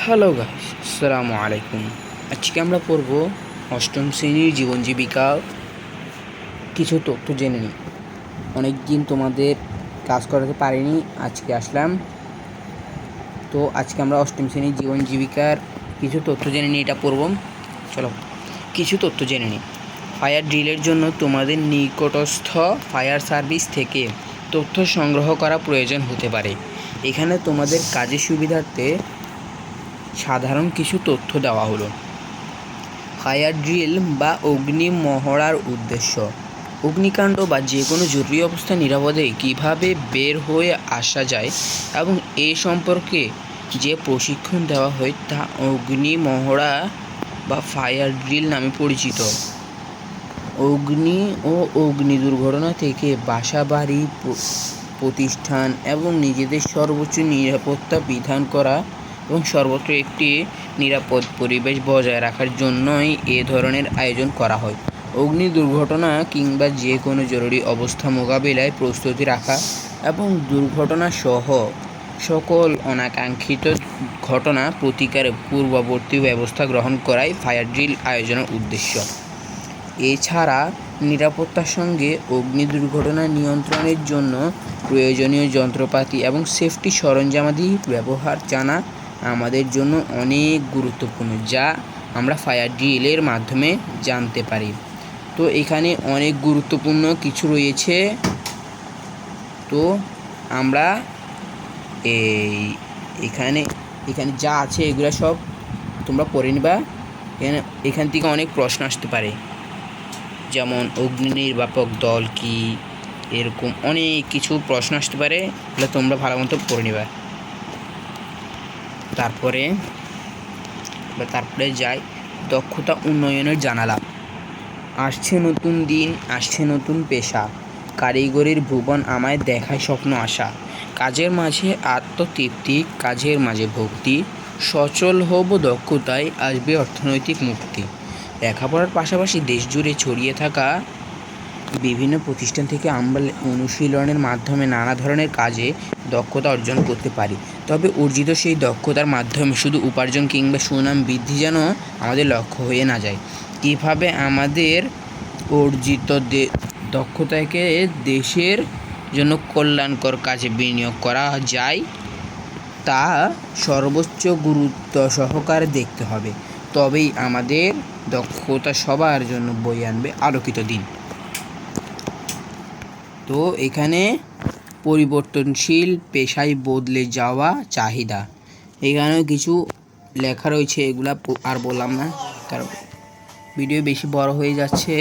Hello guys, আসসালামু আলাইকুম। আজকে আমরা পড়ব অষ্টম শ্রেণীর জীবন জীবিকা কিছু তথ্য জেনে নিই। অনেক দিন তোমাদের ক্লাস করাতে পারিনি, আজকে আসলাম। তো আজকে আমরা অষ্টম শ্রেণীর জীবন জীবিকার কিছু তথ্য জেনে নিই, এটা পড়ব। চলো কিছু তথ্য জেনে নিই। ফায়ার ড্রিলের জন্য তোমাদের নিকটস্থ ফায়ার সার্ভিস থেকে তথ্য সংগ্রহ করা প্রয়োজন হতে পারে। এখানে তোমাদের কাজের সুবিধার্থে সাধারণ কিছু তথ্য দেওয়া হলো। ফায়ার ড্রিল বা অগ্নি মহড়ার উদ্দেশ্য: অগ্নিকাণ্ড বা যে কোনো জরুরি অবস্থা নিরাপদে কীভাবে বের হয়ে আসা যায় এবং এ সম্পর্কে যে প্রশিক্ষণ দেওয়া হয় তা অগ্নি মহড়া বা ফায়ার ড্রিল নামে পরিচিত। অগ্নি দুর্ঘটনা থেকে বাসাবাড়ি, প্রতিষ্ঠান এবং নিজেদের সর্বোচ্চ নিরাপত্তা বিধান করা এবং সর্বত্র একটি নিরাপদ পরিবেশ বজায় রাখার জন্যই এ ধরনের আয়োজন করা হয়। অগ্নি দুর্ঘটনা কিংবা যে কোনো জরুরি অবস্থা মোকাবিলায় প্রস্তুতি রাখা এবং দুর্ঘটনা সহ সকল অনাকাঙ্ক্ষিত ঘটনা প্রতিকারে পূর্ববর্তী ব্যবস্থা গ্রহণ করাই ফায়ার ড্রিল আয়োজনের উদ্দেশ্য। এছাড়া নিরাপত্তার সঙ্গে অগ্নি দুর্ঘটনা নিয়ন্ত্রণের জন্য প্রয়োজনীয় যন্ত্রপাতি এবং সেফটি সরঞ্জামাদি ব্যবহার জানা আমাদের জন্য অনেক গুরুত্বপূর্ণ, যা আমরা ফায়ার ড্রিলের মাধ্যমে জানতে পারি। তো এখানে অনেক গুরুত্বপূর্ণ কিছু রয়েছে। তো আমরা এখানে যা আছে এগুলো সব তোমরা পড়ে নিবা। এখান থেকে অনেক প্রশ্ন আসতে পারে, যেমন অগ্নি নির্বাপক দল কি, এরকম অনেক কিছু প্রশ্ন আসতে পারে, এগুলো তোমরা ভালো মতো পড়ে নিবা। তারপরে যাই দক্ষতা উন্নয়নের জানালা। আসছে নতুন দিন, আসছে নতুন পেশা, কারিগরির ভুবন আমায় দেখায় স্বপ্ন আশা। কাজের মাঝে আত্মতৃপ্তি, কাজের মাঝে ভক্তি, সচল হব দক্ষতায় আসবে অর্থনৈতিক মুক্তি। লেখাপড়ার পাশাপাশি দেশ জুড়ে ছড়িয়ে থাকা বিভিন্ন প্রতিষ্ঠান থেকে আমরা অনুশীলনের মাধ্যমে নানা ধরনের কাজে দক্ষতা অর্জন করতে পারি। তবে অর্জিত সেই দক্ষতার মাধ্যমে শুধু উপার্জন কিংবা সুনাম বৃদ্ধি যেন আমাদের লক্ষ্য হয়ে না যায়। কীভাবে আমাদের অর্জিত দক্ষতাকে দেশের জন্য কল্যাণকর কাজে বিনিয়োগ করা যায় তা সর্বোচ্চ গুরুত্ব সহকারে দেখতে হবে। তবেই আমাদের দক্ষতা সবার জন্য বয়ে আনবে আলোকিত দিন। তো এখানে পরিবর্তনশীল পেশায় বদলে যাওয়া চাহিদা, এখানেও কিছু লেখা রয়েছে, এগুলা আর বললাম না, কারণ ভিডিও বেশি বড় হয়ে যাচ্ছে,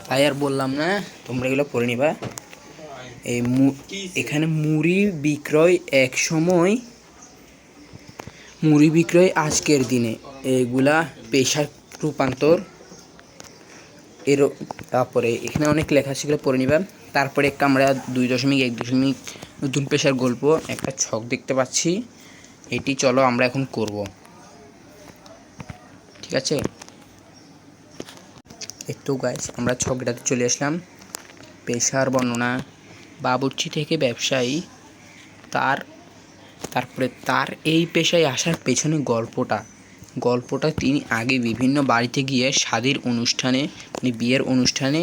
তাই আর বললাম না, তোমরা এগুলো পড়ে নিবা। এখানে মুড়ি বিক্রয় এক সময়, মুড়ি বিক্রয় আজকের দিনে, এগুলা পেশার রূপান্তর। তারপরে এখানে অনেক লেখা সেগুলো পড়ে নিবা। তারপরে আমরা 2.1 নতুন পেশার গল্প একটা ছক দেখতে পাচ্ছি, এটি চলো আমরা এখন করব, ঠিক আছে? একটু গাইস আমরা ছকটাতে চলে আসলাম। পেশার বর্ণনা: বাবুর্চি থেকে ব্যবসায়ী, তারপরে তার এই পেশায় আসার পেছনে গল্পটা তিনি আগে বিভিন্ন বাড়িতে গিয়ে শাদীর অনুষ্ঠানে, বিয়ের অনুষ্ঠানে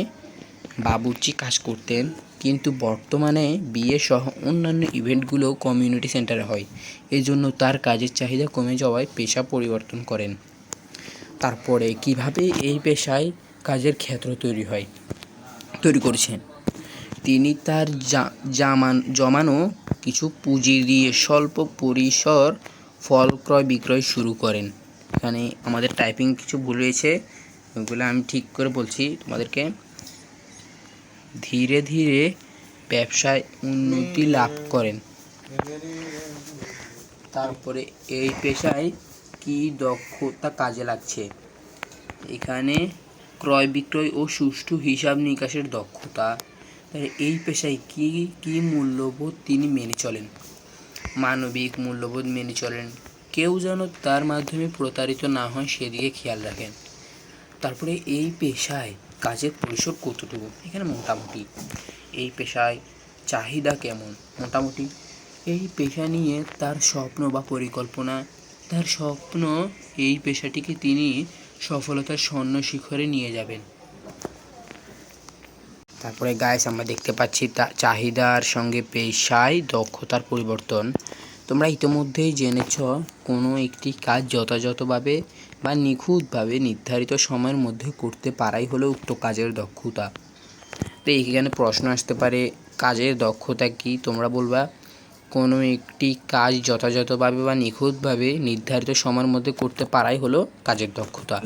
বাবুর্চি কাজ করতেন, কিন্তু বর্তমানে বিয়ে সহ অন্যান্য ইভেন্টগুলো কমিউনিটি সেন্টারে হয়। এজন্য তার কাজের চাহিদা কমে যাওয়ায় পেশা পরিবর্তন করেন। তারপরে কিভাবে এই পেশায় কাজের ক্ষেত্র তৈরি করেছেন। তিনি তার জমানো কিছু পুঁজি দিয়ে স্বল্প পরিসর ফল ক্রয় বিক্রয় শুরু করেন। এখানে আমাদের টাইপিং কিছু ভুল রয়েছে, ওগুলো আমি ঠিক করে বলছি তোমাদেরকে। ধীরে ধীরে ব্যবসায় উন্নতি লাভ করেন। তারপরে এই পেশায় কি দক্ষতা কাজে লাগছে, এখানে ক্রয় বিক্রয় ও সুষ্ঠু হিসাব নিকাশের দক্ষতা। এই পেশায় কি মূল্যবোধ তিনি মেনে চলেন, মানবিক মূল্যবোধ মেনে চলেন, কেউ যেন তার মাধ্যমে প্রতারিত না হয় সেদিকে খেয়াল রাখেন। তারপরে এই পেশায় কাজের পরিসর কতটুকু, এখানে মোটামুটি। এই পেশায় চাহিদা কেমন, মোটামুটি। এই পেশা নিয়ে তার স্বপ্ন বা পরিকল্পনা তার স্বপ্ন এই পেশাটিকে তিনি সফলতার স্বর্ণ শিখরে নিয়ে যাবেন। তারপরে গাইস আমরা দেখতে পাচ্ছি চাহিদার সঙ্গে পেশায় দক্ষতার পরিবর্তন। তোমরা ইতিমধ্যেই জেনেছ কোনো একটি কাজ যথাযথভাবে বা নিখুঁতভাবে নির্ধারিত সময়ের মধ্যে করতে পারাই হলো উক্ত কাজের দক্ষতা। তো এইখানে প্রশ্ন আসতে পারে কাজের দক্ষতা কি? তোমরা বলবা কোনো একটি কাজ যথাযথভাবে বা নিখুঁতভাবে নির্ধারিত সময়ের মধ্যে করতে পারাই হলো কাজের দক্ষতা।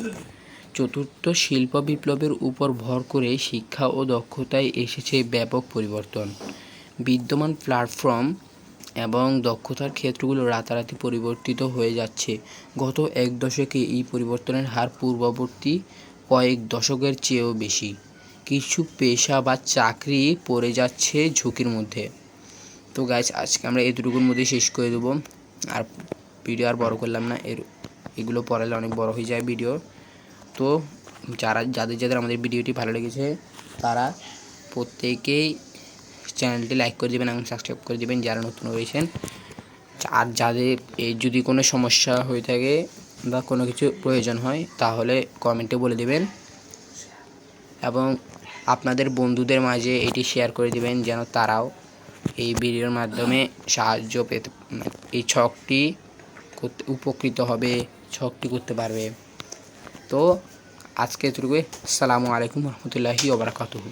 চতুর্থ শিল্প বিপ্লবের উপর ভর করে শিক্ষা ও দক্ষতায় এসেছে ব্যাপক পরিবর্তন। বিদ্যমান প্ল্যাটফর্ম এবং দক্ষতার ক্ষেত্রগুলো রাতারাতি পরিবর্তিত হয়ে যাচ্ছে। গত এক দশকে এই পরিবর্তনের হার পূর্ববর্তী কয়েক দশকের চেয়েও বেশি। কিছু পেশা বা চাকরি পড়ে যাচ্ছে ঝুঁকির মধ্যে। তো গাইস আজকে আমরা এতটুকুর মধ্যে শেষ করে দেবো, আর ভিডিও আর বড় করলাম না, এগুলো পড়ালে অনেক বড় হয়ে যায় ভিডিও। তো যাদের আমাদের ভিডিওটি ভালো লেগেছে তারা প্রত্যেকেই চ্যানেলটি লাইক করে দেবেন এবং সাবস্ক্রাইব করে দেবেন যারা নতুন রয়েছেন। আর যাদের যদি কোনো সমস্যা হয়ে থাকে বা কোনো কিছু প্রয়োজন হয় তাহলে কমেন্টে বলে দেবেন এবং আপনাদের বন্ধুদের মাঝে এটি শেয়ার করে দেবেন যেন তারাও এই ভিডিওর মাধ্যমে সাহায্য পেতে, এই ছকটি করতে উপকৃত হবে, ছকটি করতে পারবে। তো আজকে এতটুকুই। আসসালামু আলাইকুম রহমতুল্লাহি ওয়া বারাকাতুহু।